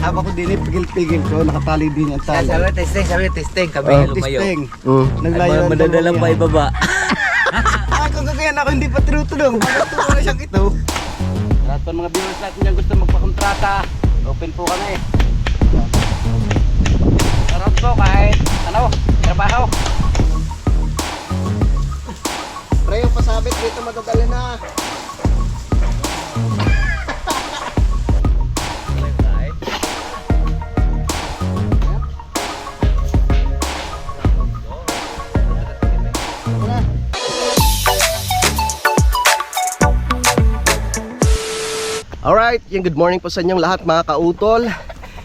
Habang ko din pigil-pigil ko, nakatali din ang tali. Sabi testing, kami lumayo. Testing. Ay, madadalang pa ibaba. Kung kakayan ako hindi pa tinutulong, bakit tulong na siyang ito? Lahat pa mga viewers natin dyan gusto magpakontrata, open po kami. Sarap po kahit ano, trabaho. Spray yung pasabit dito madugali na. Alright, yung good morning po sa inyong lahat mga kautol.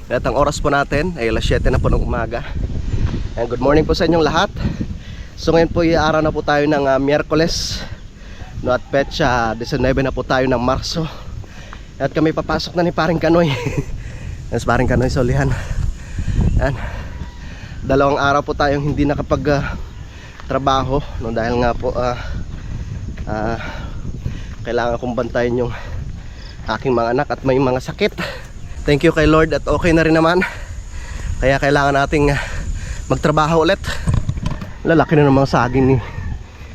At ang oras po natin ay alas 7 na po ng umaga. And good morning po sa inyong lahat. So ngayon po araw na po tayo ng Miyerkules, no, at petsa 19 na po tayo ng Marso. At kami papasok na ni Paring Kanoy. Yes, Paring Kanoy Solihan. Yan. Dalawang araw po tayong hindi nakapag trabaho, no, dahil nga po kailangan kong bantayan yung aking mga anak at may mga sakit. Thank you kay Lord at okay na rin naman. Kaya kailangan nating magtrabaho ulit. Lalaki na ng mga saging ni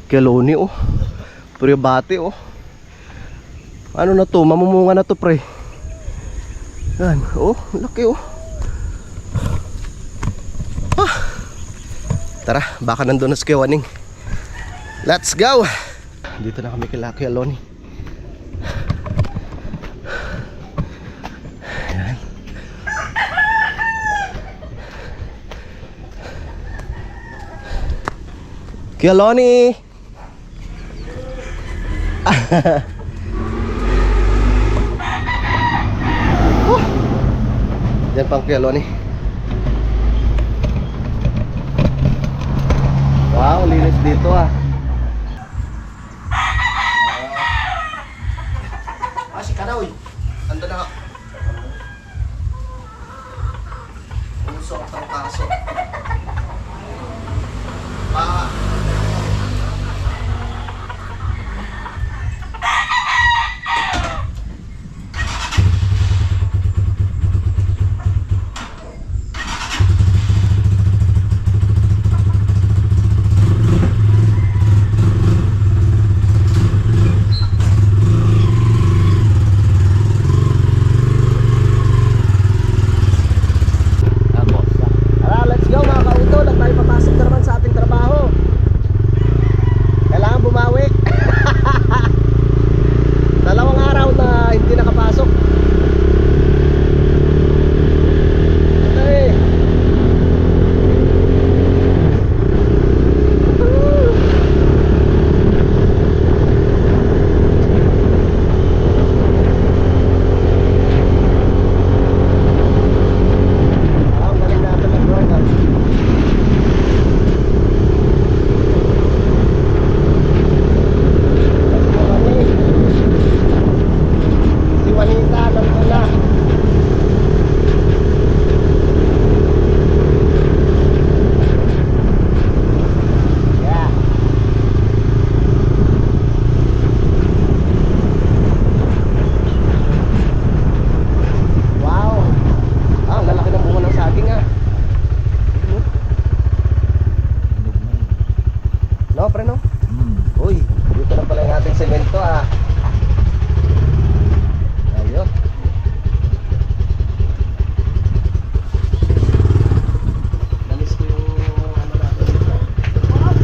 Keloni, oh. Pribati, oh. Ano na to? Mamumunga na to, pre. Yan, oh, laki, oh. Tara, baka nandun na si Kewaning. Let's go! Dito na kami kay Keloni. Keloni. Diyan pang Keloni. Wow, linis dito ah. Si Kanoy. Ando na. Usok ang kaso.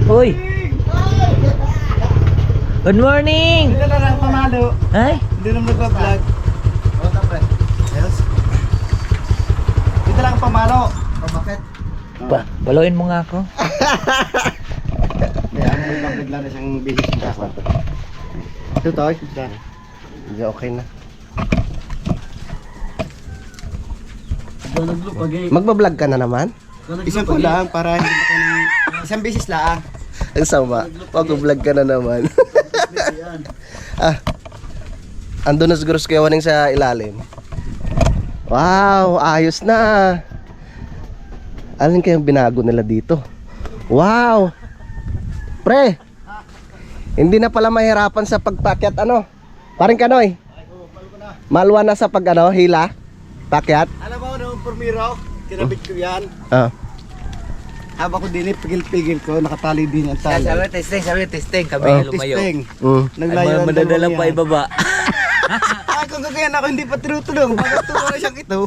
Uy! Good morning! Hindi na lang pamalo. Ay? Hindi naman nag-vlog. Dito lang pamalo. Bakit? Baluin mo nga ako. Kaya may bigla na siyang bihis ng kaswa. Ito to, hindi okay na. Magbablog ka na naman? Isang ko lang para hindi ka ng isang beses lang. Ang sama, mag-vlog ka na naman. Ando na siguro si Kewaning sa ilalim. Wow, ayos na. Alin kayang binago nila dito? Wow. Pre, hindi na pala mahirapan sa pagpakyat ano? Paring Kanoy, malwa na sa pag ano, hila? Pakyat? Alam mo, nung Formiro, kinabit ko yan. Ah. Habang ko din, pigil-pigil ko, nakatali din ang tali. Sabi testing, kami Oh. lumayo. Testing. Mm. Naglayo ang Madadala dalawang pa yan. ibaba. Kung kagayan ako hindi pa tinutulong, bakit tuwa siyang ito?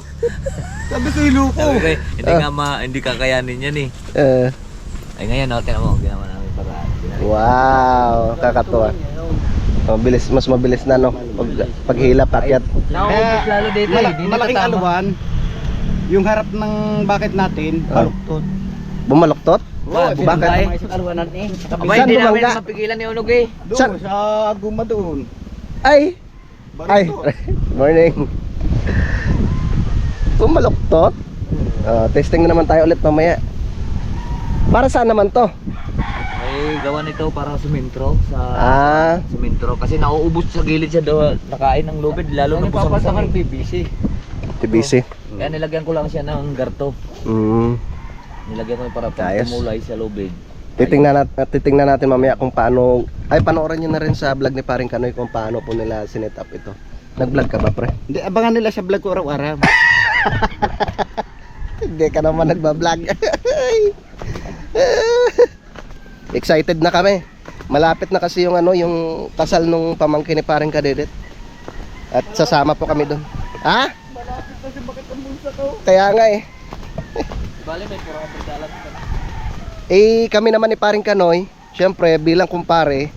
Sabi ko iluko. Sabi ko, hindi kakayanin yan eh. Ay ngayon, tingnan mo, ginawa namin paraan. Wow, kakatuwa. Mabilis, mas mabilis na no. Paghila, pakyat. Naubos lalo dito eh. Di Malaking natatama. aluan, yung harap ng bakit natin, baluktot. Bumaloktot? Oo, bakit? Isang aluanan eh. Abay, Saan hindi namin bumangga? mapigilan ni Unog eh. Doon, sa guma doon. Ay! Ay! Baluktot. Morning! Bumaloktot? Testing na naman tayo ulit mamaya. Para saan naman to? Ay, gawa nito para sumentro sa sumentro. Kasi nauubos sa gilid siya daw, nakain ng lubid, lalo na po sa masang PVC. TBC. Kaya nilagyan ko lang siya ng garto. Nilagyan ko para Ayos. tumulay sa lubid. Titingnan natin mamaya kung paano. Ay, panoorin nyo na rin sa vlog ni Paring Kanoy kung paano po nila sinet up ito. Nag-vlog ka ba, pre? Hindi, abangan nila sa vlog ko araw-araw. Hindi ka naman nagbablog. Excited na kami. Malapit na kasi yung yung kasal nung pamangkin ni Paring Kadedet. At sasama po kami doon. Ha? Malapit na si bakit ang bunsa ko. Kaya nga eh. Bale, may pura ka dalat. Kami naman ni Paring Kanoy, syempre bilang kumpare,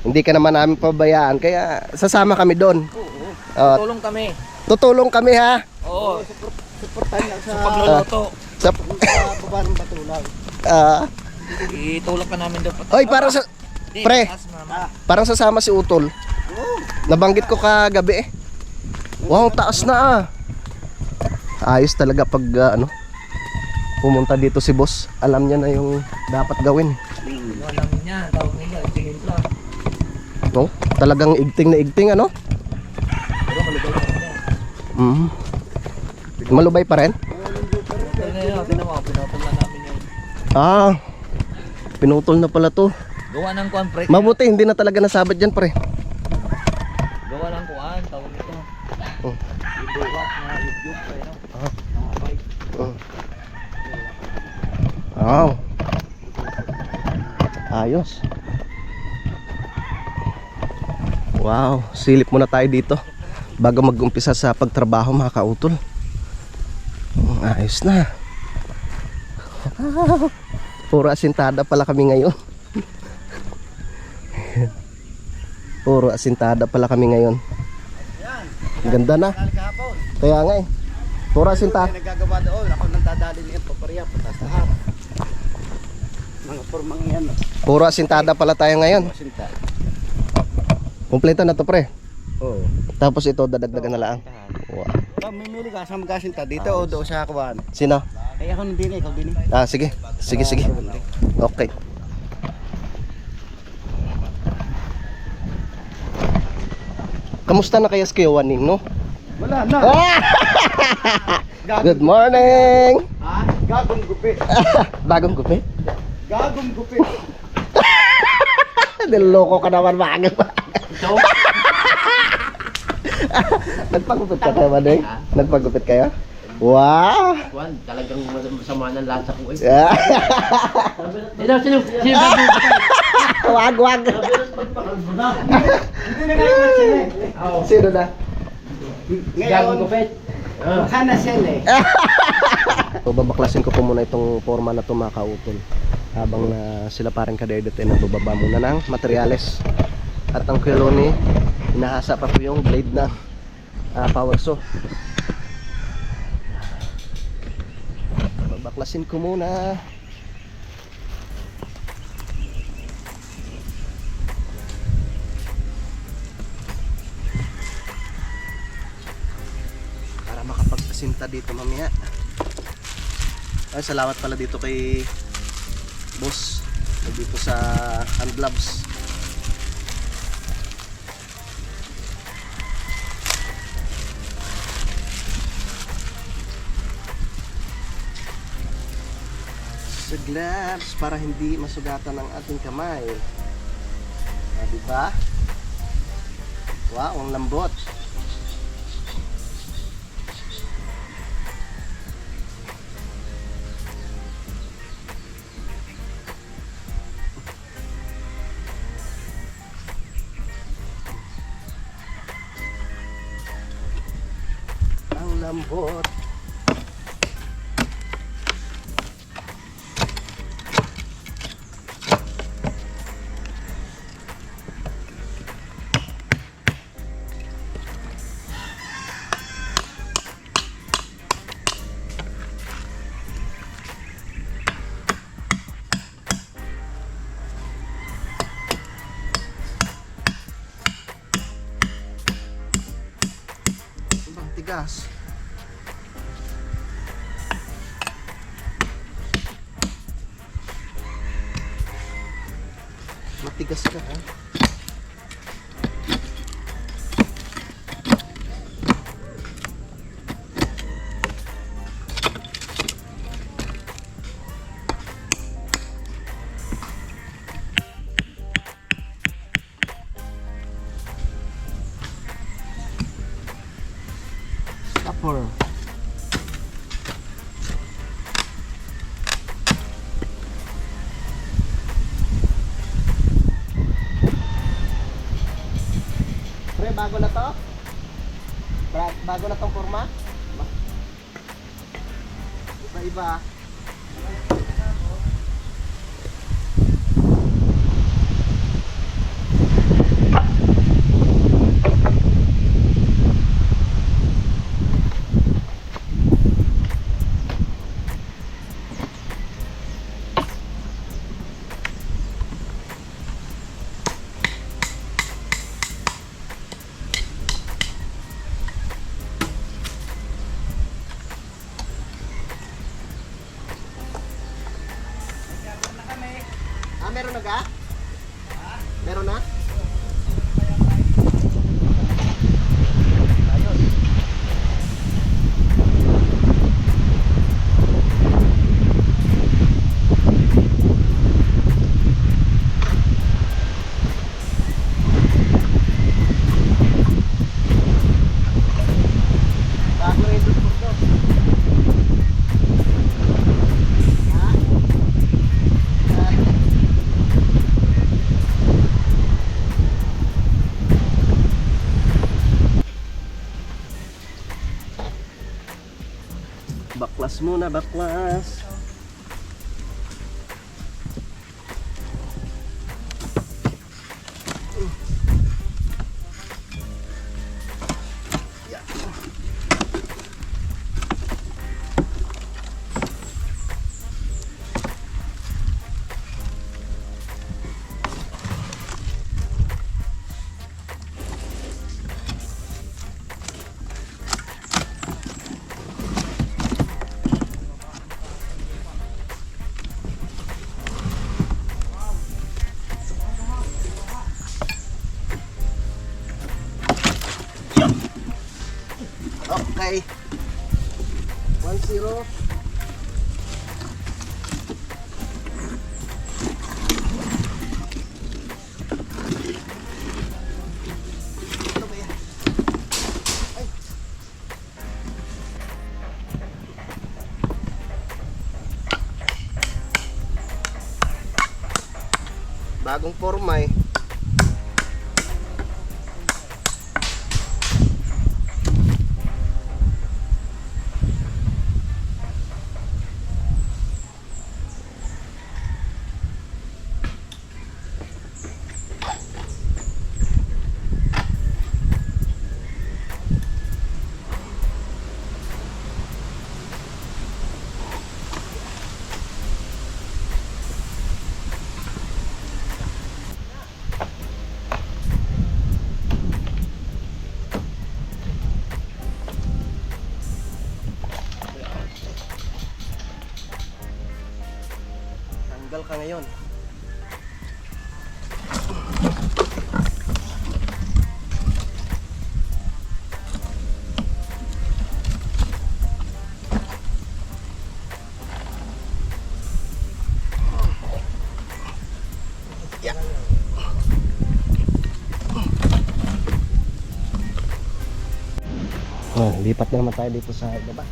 hindi ka naman namin pabayaan, kaya sasama kami doon. Tulong kami. Tutulong kami ha. Oo. Suportahan lang sa Pagluluto. Sa, baba ng batulang. Itulak ka namin doon. Oy, parang sa pre, parang sasama si Utol. Nabanggit ko kagabi eh. Wow, taas na Ayos talaga pag pumunta dito si boss. Alam niya na yung dapat gawin. Alam niya, tawag nila, tinimpla. No? Talagang igting na igting Pero malubay na niya. Malubay pa rin? Tignan mo, pinutol na namin yun. Pinutol na pala to. Gawa ng kuwan, pre. Mabuti hindi na talaga nasabat dyan, pre. Gawa ng kuwan, tawag nito. Oh. Yung buwak na YouTube, pre, no? Nakapay. Wow. Ayos. Wow, silip muna tayo dito bago mag-umpisa sa pagtrabaho, mga kautol. Ayos na. Puro asintada pala kami ngayon. Puro asintada pala kami ngayon. Ganda na. Kahapon, Kaya nga eh. Puro asintada. nagagawa doon. Ako nang dadali niya papariya, patas lahat. Mga formang yan. Puro asintada pala tayo ngayon. Masinta. Kompleto na to, pre. Oo. Tapos ito dadagdagan na lang. Wow. Mamimili ka sa magkasinta dito o doon sa kawan. Sino? Kaya ako nandini, ikaw din. Sige. Sige. Okay. Kamusta na kaya si Kuya Waning, no? Wala na. Good morning! Ha? Gagong gupit. Bagong gupit? Gagong gupit. Niloloko ka naman, bagong. Nagpagupit ka kayo, Waning? Nagpagupit kayo? Wow! Juan, talagang masama ng lansa ko eh. Sino Wag! Hindi na kayo sila eh. Sino na? Ngayon, sana sila eh. So, babaklasin ko po muna itong forma na ito, mga kautol. Habang sila Paring Kadedet ay nagbababa muna ng materyales. At ang Kueloni, hinahasa pa po yung blade na power saw. Babaklasin ko muna. Para makapagpasinta dito mamaya. Ay, salamat pala dito kay boss dito sa hand gloves. Sa gloves para hindi masugatan ang ating kamay. Diba? Wow, ang lambot. malambot. Bang tigas. Matigas ka ha. Stopper. Pre, bago na to? Bago na tong forma? Iba-iba. Meron na ga? Meron na? Ayun. Bago rin doon po to. Ha? Baklas muna, baklas. Yeah. Okay. 1-0. Ano ba yan? Ay. Bagong forma eh. Tanggal ka ngayon. Yeah. Oh, lipat na naman tayo dito sa baba.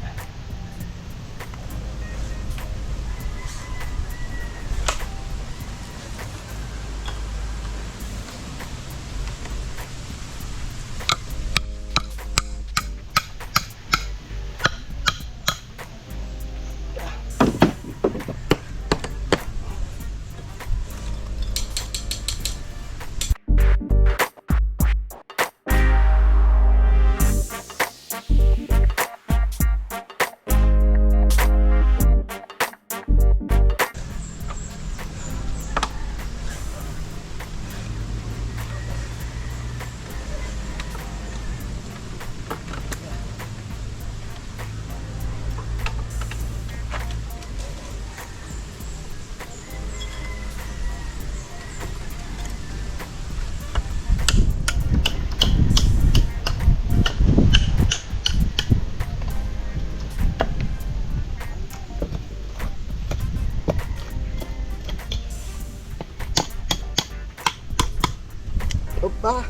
Ah.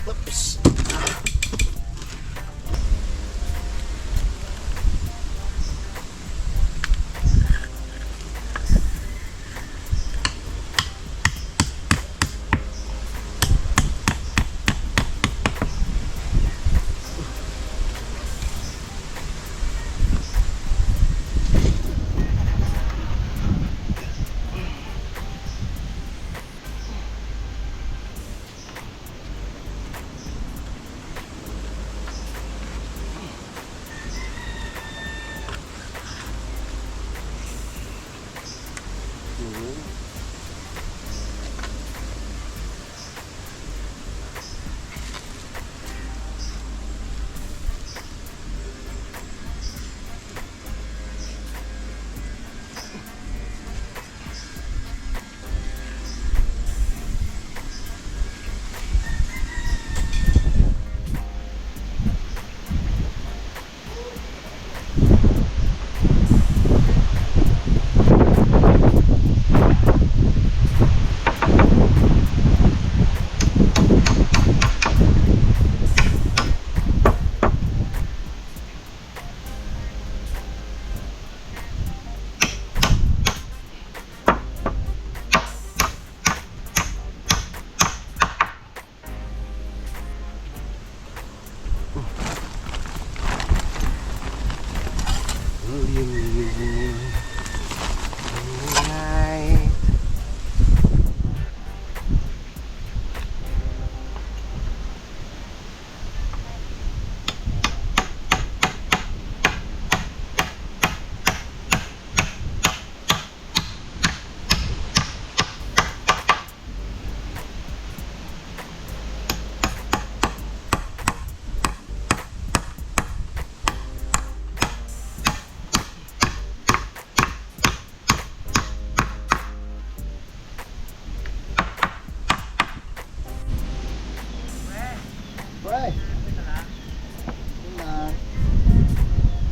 Oops. Night. Pre.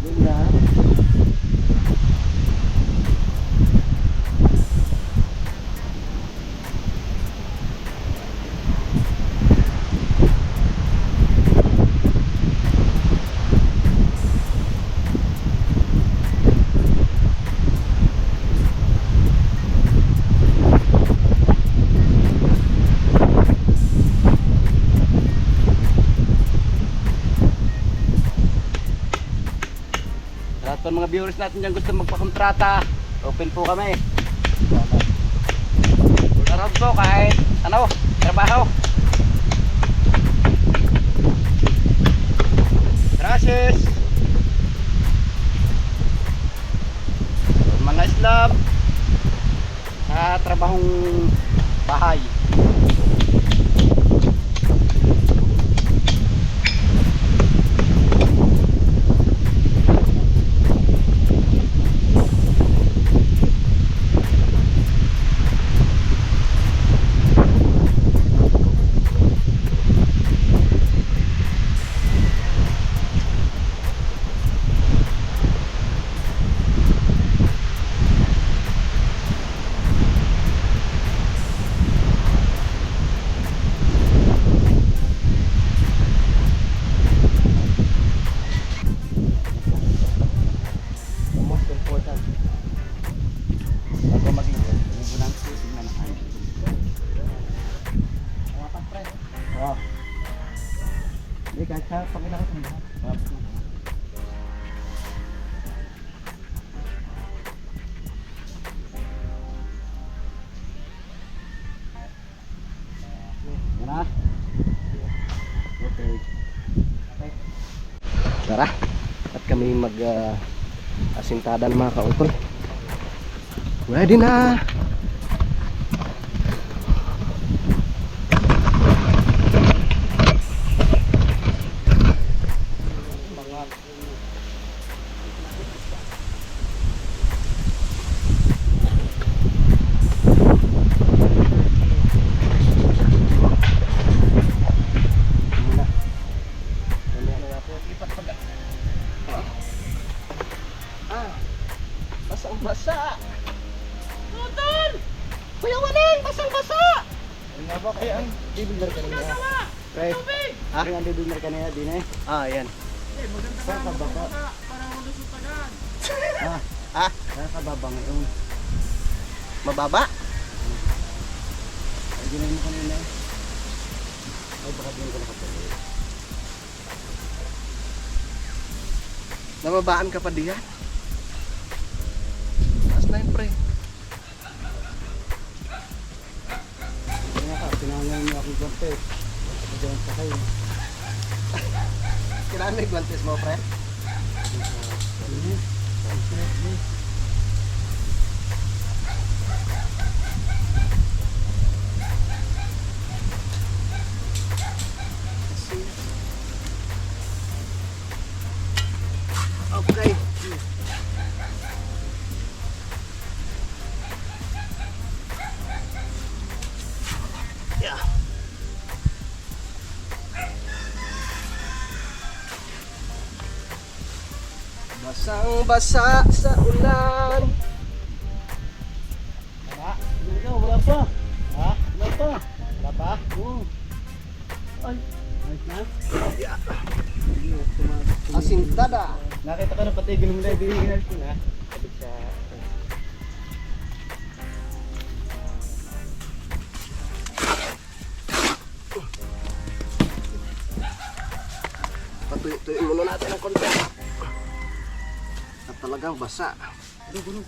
Yun na. Lahat ng mga viewers natin dyan gusto magpakontrata, open po kami. Full around po kahit ano, trabaho. Gracias. Mga slab sa trabahong bahay. Tara. At kami mag asintadan mga kautol. Ready na. Basang-basa. Tutol! Kuya Waning, basang-basa. Nga ba kaya ang dibilar ka niya? Pre, Ha? ang dibilar ka niya din eh. Yan. Saan ka baba? Ha? Saan ka baba ngayon? Mababa? Ay, ginayin mo kanina eh. Ay, baka din ka nakatuloy. Nababaan ka pa diyan? Taas na yun, pre. Kaya ka, pinangalan mo akong gante. Diyan sa kayo. Kailangan may guantes mo, pre? Okay. Yeah. Basang-basa sa ulan. Wala pa. Ha? Wala pa. Wala pa? Oo. Ay. Ayos na? Yeah. Asintada. Nakita ka na pati ganun na ibigay ko na. Sabi sa... Patuyo-tuyo muna natin ang konti. At talagang basa. Guno.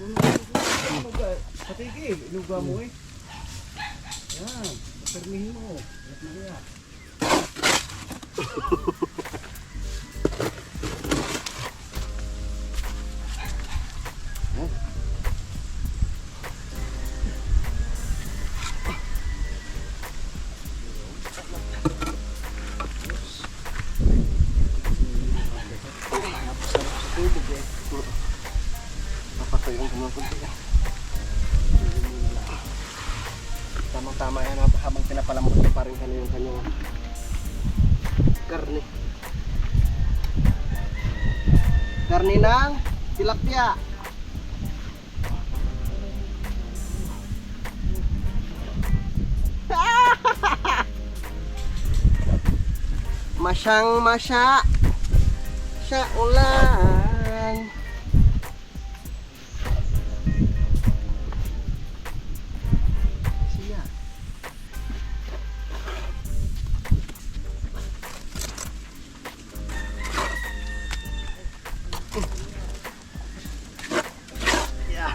Patigi. Inuga mo eh. Yan. Permihin mo. Alas na kaya. Papatuyo ang mga konti. Tamang-tama yan habang pinapalambot ko pa rin yung kanyang karne. Karne ng tilapia. Masyang-masya sa ulan. Siya. Yeah.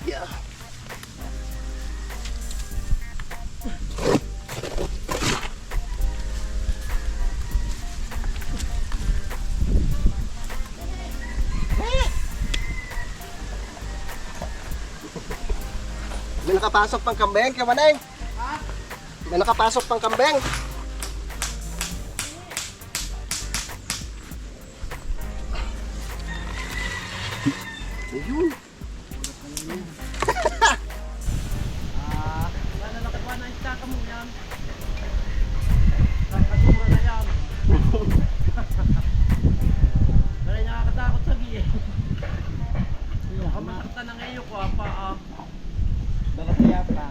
Yeah. May nakapasok pang kambeng, kaya Maneng? Ha? May nakapasok pang kambeng. Ayun. Bakit kaya pa?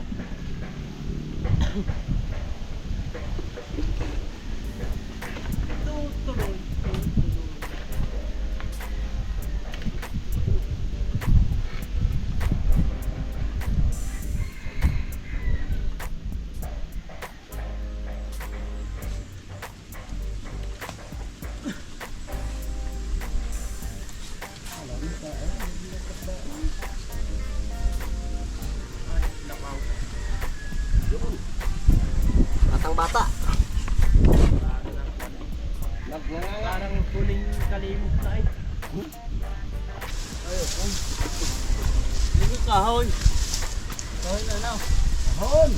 ng bata. Parang huling kalimot na eh. Ayun. Hindi kahoy. Kahoy na na. Kahon.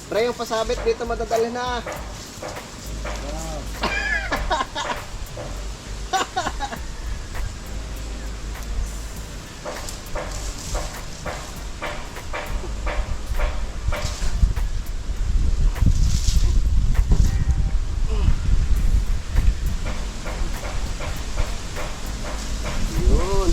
Pre, yung pasabit dito madadali na. Yun.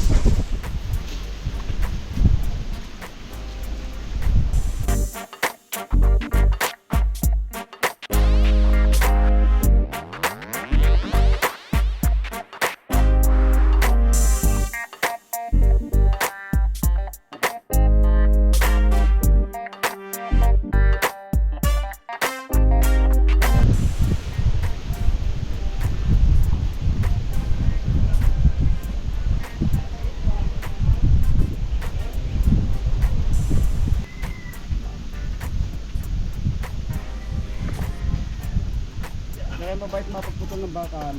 Kaya mabait mapagputol ng bakan.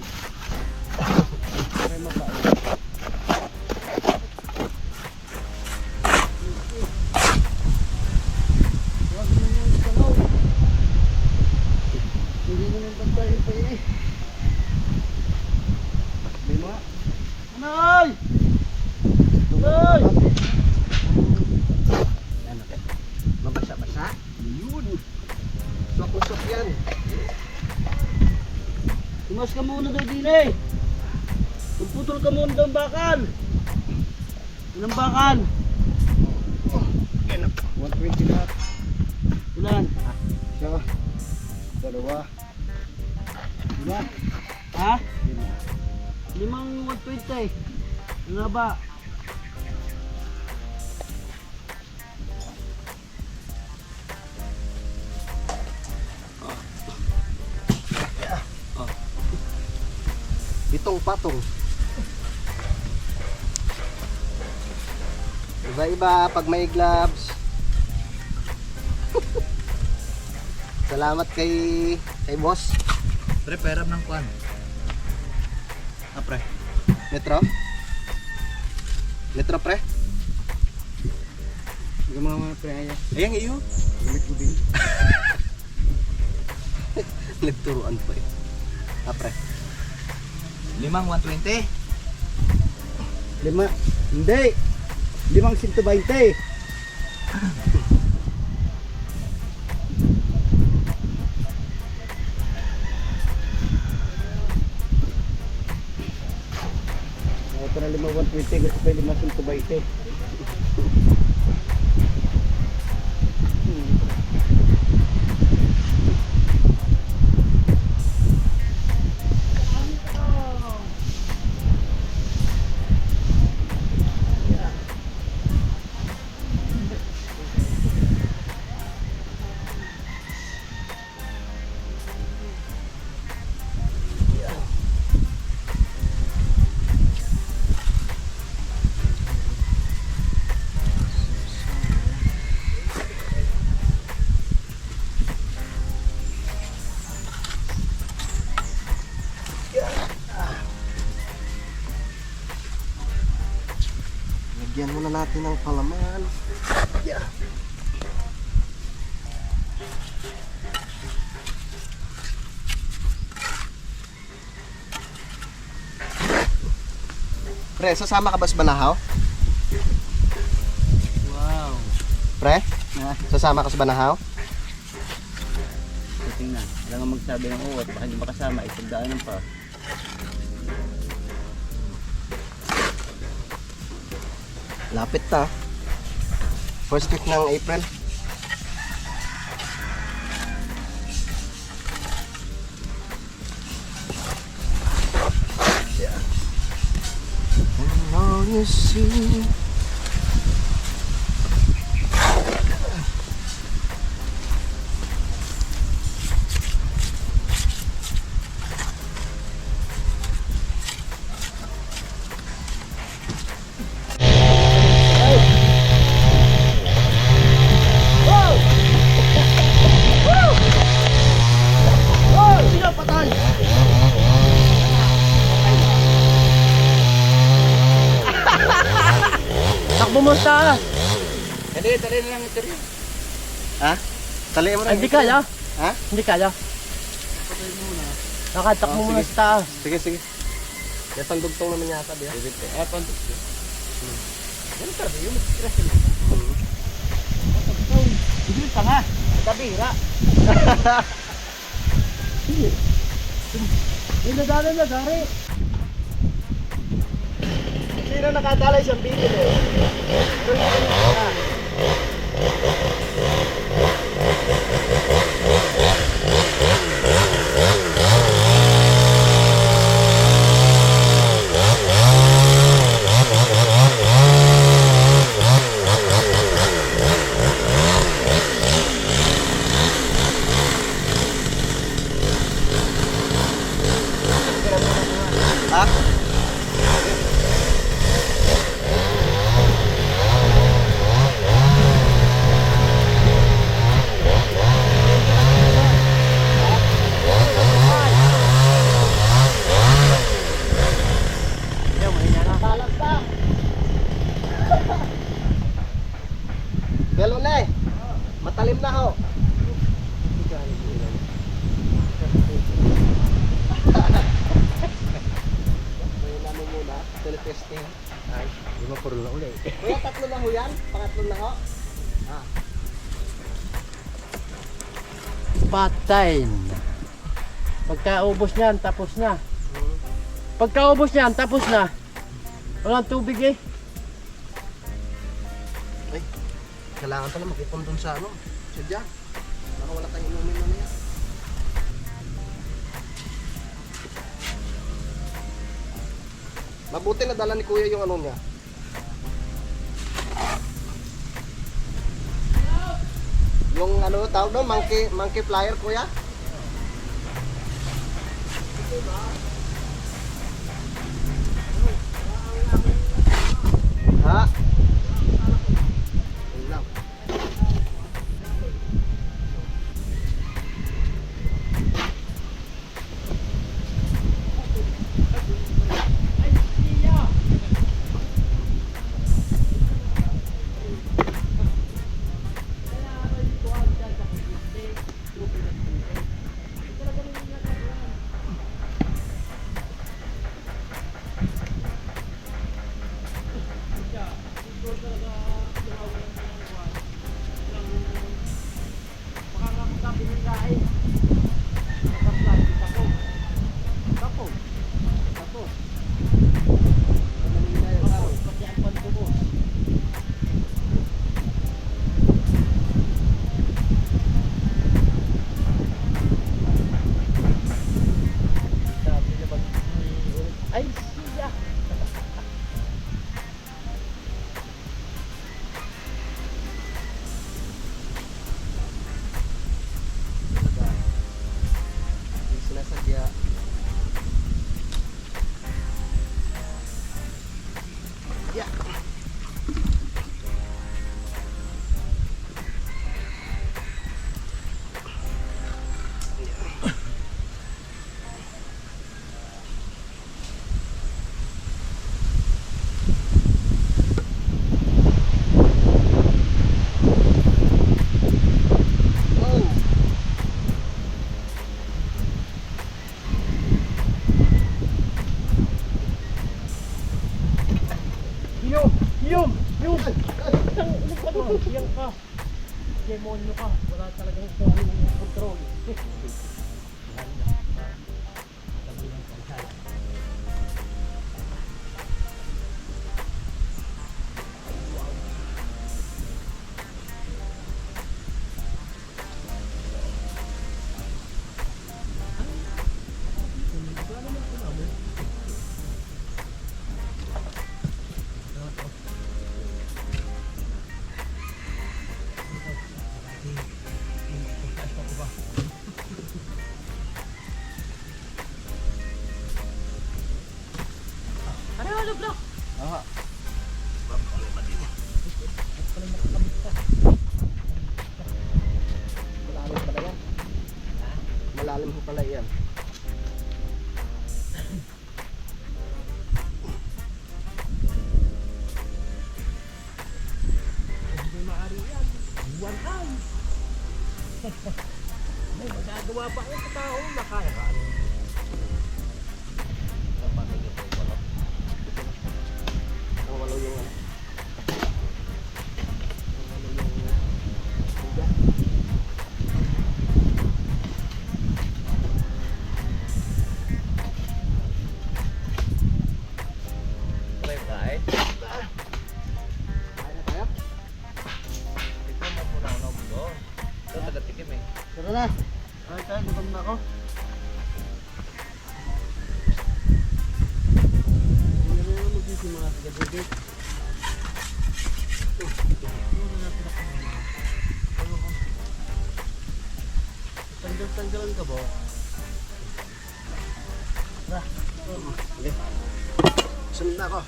Kaya mabait. Huwag mo yung tangaw. Hindi mo nang bantayin pa eh. Lima. Anay! Anay! Ano? Mabasa-basa? Yun. Swak-usok yan. Tumas ka muna daw din eh. Puputol ka muna daw ang bakal. Ilang bakal? 120 lahat. Ilan? Isa. Dalawa. Lima. Ha? Limang 120. Ano na ba? Pitong patong. Iba-iba pag may gloves. Salamat kay boss. Pre, peram ng kwan. Ah, pre. Metro? Metro, pre? Yung mga preaya. Ayan, iyo. Gamit ko din. Nagturuan pa eh. Ah, pre. Limang 120. Lima. Hindi. Limang 120. Ito na lima 120. Gusto pa yung lima 120. Lagyan muna natin ng palaman. Yeah. Pre, sasama ka ba sa Banahaw? Wow. Pre, sasama ka sa Banahaw? Tingnan. Wala nga magsabi ng uwat. Baka hindi makasama. Ipagdaanan pa. Lapit ta. First week ng April. And all you see. mo sa... Dali na lang ito rin. Ha? Tali mo na. Hindi kaya. Ha? Hindi kaya. Nakatak mo muna sa taas. Sige, sige. Yan pang-dugtong naman yata diya. Yan sabi, yung stress mo. Hindi pa nga. Kabira. Hindi nadala na, Gary. Sino nakadalay siyang bigil eh? Ha? Galo na eh. Matalim na ho. Wala mo muna. Teletesting. Ay, Hindi mo puro na ulit. kuya, tatlo na ho yan. Pangatlo na ho. Patayin. Pagkaubos niyan, tapos na. Pagkaubos niyan, tapos na. Walang tubig eh. Ay, kailangan pala mag-ipon dun sa ano. Sadya. Baka wala tayong inumin na niya. Mabuti na dala ni kuya yung ano niya. Yung ano tawag doon, monkey flyer kuya? Ha? Yun lang. Ay, siya. Hindi sinasadya. Yeah. Oh. Yum! Yum! Yum! Yan ka. Demonyo ka. Wala talagang control. Aha. Malalim pala yan. Malalim ho pala yan. Gawa pa sa tao, makaya ka. Walo yung ano. Try kain. Kaya na tayo? Ito mo muna ako mo. Ito taga-tikim eh. Tara na. Ay, tayo, gutom na ako. Hindi na naman mag-isip mga taga-dibig. Tanggal-tanggalan ka ba? Okay. Sunod na ako.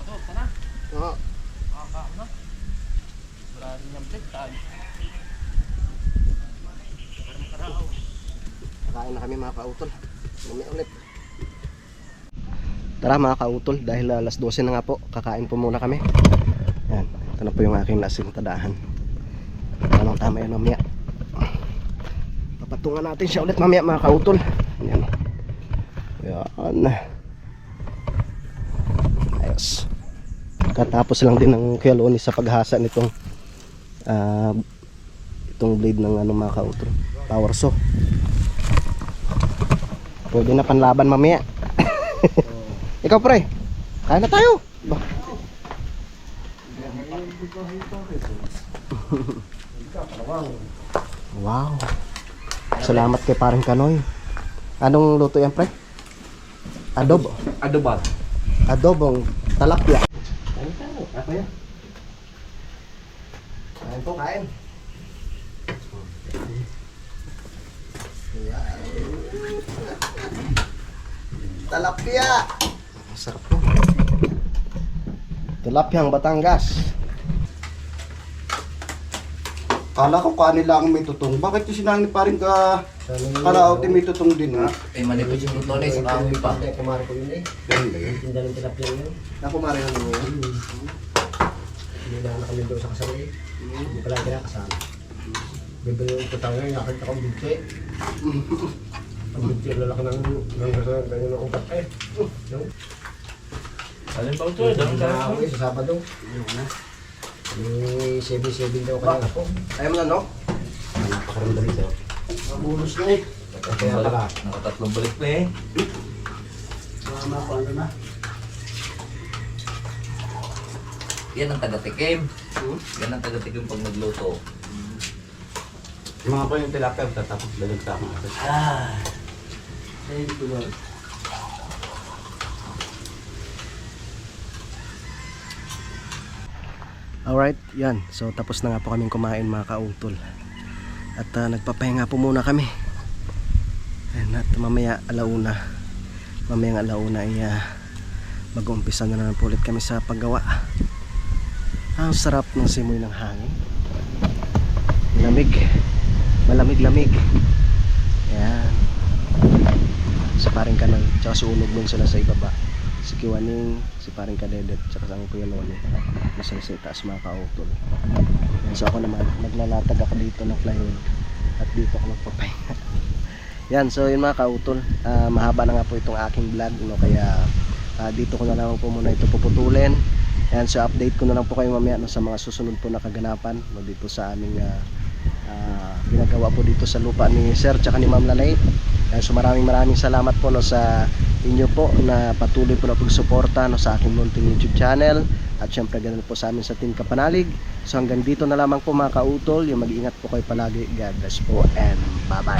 Ito, sana. Oo. Kakain na. Maraming niyang plate tayo. Kakain na kami mga kautol. Mamaya ulit. Tara mga kautol, dahil alas 12 na nga po, kakain po muna kami. Yan, ito na po yung aking lasing tadahan. Anong tama yan mamaya. Papatungan natin siya ulit mamaya mga kautol. Yan. Yan. Ayos. Katapos lang din ng Kuya Loni sa paghasa nitong itong blade ng ano mga kautol. Power saw. Pwede na panlaban mamaya. Ikaw pre, kain na tayo. Ba? Wow. Salamat kay parang Kanoy. Anong luto yan pre? Adobo. Adobat. Adobong talapia. Kain tayo. Ako yan. Kain po, kain. Talapia. Sarap po. Talapiang Batangas. Kala ko kanin lang may tutong. Bakit yung sinahin ni paring ka karaoke may tutong din ha? Eh, manipis yung luto na sa kahoy pa. Kumari ko yun eh. Ganun ba yun? Tinda ng tilapia yun. Nakumari na mo yun. Hindi na kami doon sa kasama eh. Hindi pala kinakasama. Bibili yung putang ngayon, nakita ko ang bigti. Ang bigti, lalaki ng ganyan ng ugat eh. Alin pa ito? Dami Ako eh, sa Sabado. May 7-7 daw kaya ako. Ayaw mo na no? Napakaramdam ito. Mabulos na eh. Kaya pala. Nakatatlong balik pa eh. Mama ko ano na. Yan ang taga-tikim. Yan ang taga-tikim pag nagluto. Yung mga pa yung tilapia, tatapos lalagta ko natin. Ah. Thank you Lord. Alright, yan. So tapos na nga po kaming kumain mga kautol. At nagpapahinga po muna kami. And at mamaya alauna. Mamayang alauna ay mag-uumpisa na naman po ulit kami sa paggawa. Ang sarap ng simoy ng hangin. Lamig. Malamig-lamig. Yan. Si paring Kanoy. Tsaka si Unog nun sila sa ibaba. Si Kiwaning, si paring Kadedet, tsaka sa Kuya Loni. Nasa sa itaas mga kautol. Yan, so ako naman, naglalatag ako dito ng plywood. At dito ako magpapahinga. Yan, so yun mga kautol. Mahaba na nga po itong aking vlog. No? Kaya dito ko na lang po muna ito puputulin. Yan, so update ko na lang po kayo mamaya no, sa mga susunod po na kaganapan no, dito sa aming ginagawa po dito sa lupa ni Sir tsaka ni Ma'am Lalay. So maraming salamat po no, sa inyo po na patuloy po na pagsuporta no, sa aking munting YouTube channel. At syempre ganun po sa amin sa Team Kapanalig. So hanggang dito na lamang po mga kautol. Yung mag-iingat po kayo palagi. God bless po and bye bye.